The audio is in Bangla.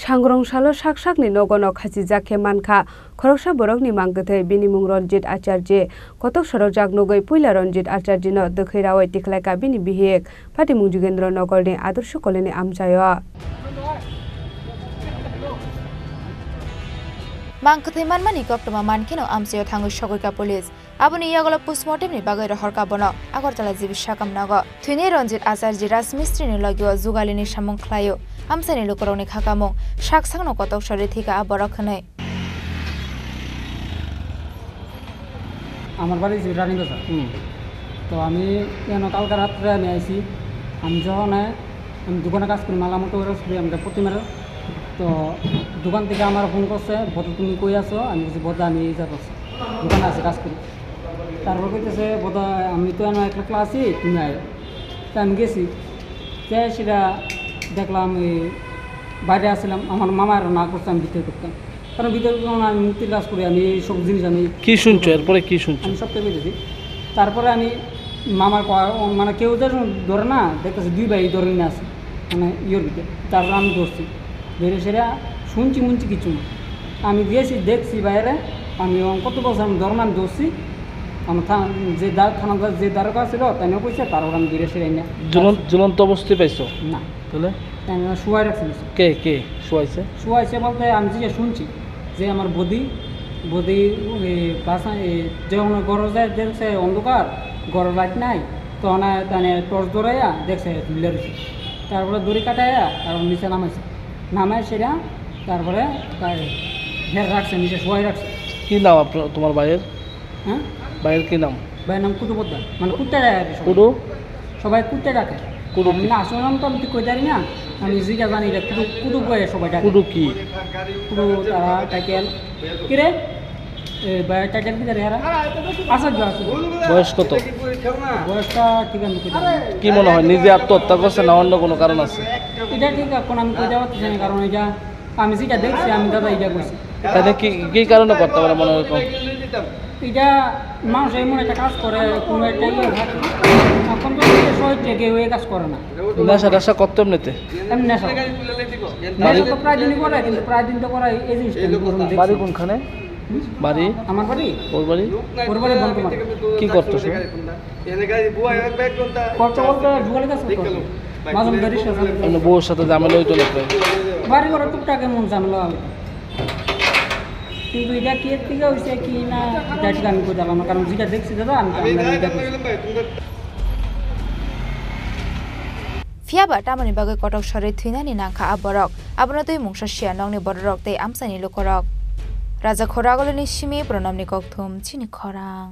सांग्रंसालो साकसाकनि नगनो खासिजाखे मानखा खरकसा borokni mangkethai binimung Ranjit Acharya kotok sorok jaknogoi puila Ranjit Acharya no dokhirawai tiklaika bini bihek Patimung Jugendra Nagarni Adarsh College amsayo Mangkethai manmani koptoma mankino amsayo thangoi sogoika police aboni yagolo postmortem ni bagai horka bono Agartala jibi sakam nago thune Ranjit Acharya Rasmistri ni lagyo jugalini samung khlayo amsani lokoroni khakamung saksangno kotok sore thika aborokhnai আমার বাড়ি রানী বাজার তো আমি কালকে রাত্রে আমি আইসি আমি যখন আমি দোকানে কাজ করি মালা মতো আমরা প্রতিমার তো দোকান থেকে আমার ফোন করছে বোধ তুমি কই আছো আমি বলছি বোধ আমি এই যাচ্ছি দোকানে আছে কাজ করি তারপর কইতেছে বোধ আমি তো একটা ক্লাসই তুমি আয় তা আমি গেছি যে সেটা দেখলাম বাইরে আসছিলাম আমার মামার না করছে আমি ভিতরে করতাম কারণ ভিতরে আমি মুক্তির কাজ করি আমি সব জিনিস আমি কি শুনছো এরপরে কি শুনছো আমি সবটাই বুঝেছি তারপরে আমি মামার মানে কেউ ধরে না দেখতেছি দুই ভাই ধরে নিয়ে আসে মানে ইয়ের ভিতরে তারপরে আমি ধরছি ধরে সেটা শুনছি মুনছি কিছু না আমি গিয়েছি দেখছি বাইরে আমি কত বছর আমি ধর্ম আমি ধরছি আমার যে থানা যে দ্বারকা ছিল তাইও কইছে তারপর আমি ধরে সেরে না ঝুলন্ত অবস্থায় পাইছো না তাহলে আমি শুয়াই রাখছি কে শুয়াইছে বলতে আমি যে শুনছি যে আমার বদি যখন গড় যায় দেখছে অন্ধকার গড় লাইট নাই তখন তানে টর্চ ধরাইয়া দেখছে ঝুলে রয়েছে তারপরে দড়ি কাটাইয়া তারপর নিচে নামাই সেটা তারপরে ঘের রাখছে নিচে শোয়াই রাখছে। কি নাম তোমার ভাইয়ের? হ্যাঁ ভাইয়ের কি নাম? ভাইয়ের নাম কুটুপদ্দার মানে কুত্তে ডাকে সবাই কুত্তে ডাকে না আসলে নাম তো আমি কই জানি না আমি জিজ্ঞা জানি কুটু কয়ে সবাই ডাকে কুটু কি কুটু তারা টাইটেল কিরে টাইটেল কি জানি বয়স কত? বয়সটা ঠিক আমি কি মনে হয় নিজে আত্মহত্যা করছে না অন্য কোনো কারণ আছে? এটা ঠিক এখন আমি কই যাওয়া পারতেছি না কারণ এটা আমি যেটা দেখছি আমি দাদা এটা করছি তাহলে কি কারণে করতে পারে মনে হয়? এটা মানুষ এমন একটা কাজ করে কোনো একটা এখন তো সহজে কেউ এই কাজ করে না নেশা করতে এমনিতে এমনি নেশা তো প্রায় দিনই করে কিন্তু প্রায় দিন তো করা এই জিনিসটা বাড়ি কোনখানে? বাড়ি আমার বাড়ি ওর বাড়ি বর্তমান কি করতো সে? করতে বলতে জুয়ালি কাজ করতো মাঝে মধ্যে বউর সাথে ঝামেলা হইতো না বাড়ি ঘরে টুকটাক এমন ঝামেলা হবে কিন্তু এটা কি এর থেকে হয়েছে কি না এটা আমি কোথাও আমার কারণ যেটা দেখছি দাদা আমি Fiaba tamani bagai kotok sore thunani nangkha aborok abona tui mungsa sia nongni borok tei amsani lokorok Raja Khoragoloni simi pranamni kokthum chini khorang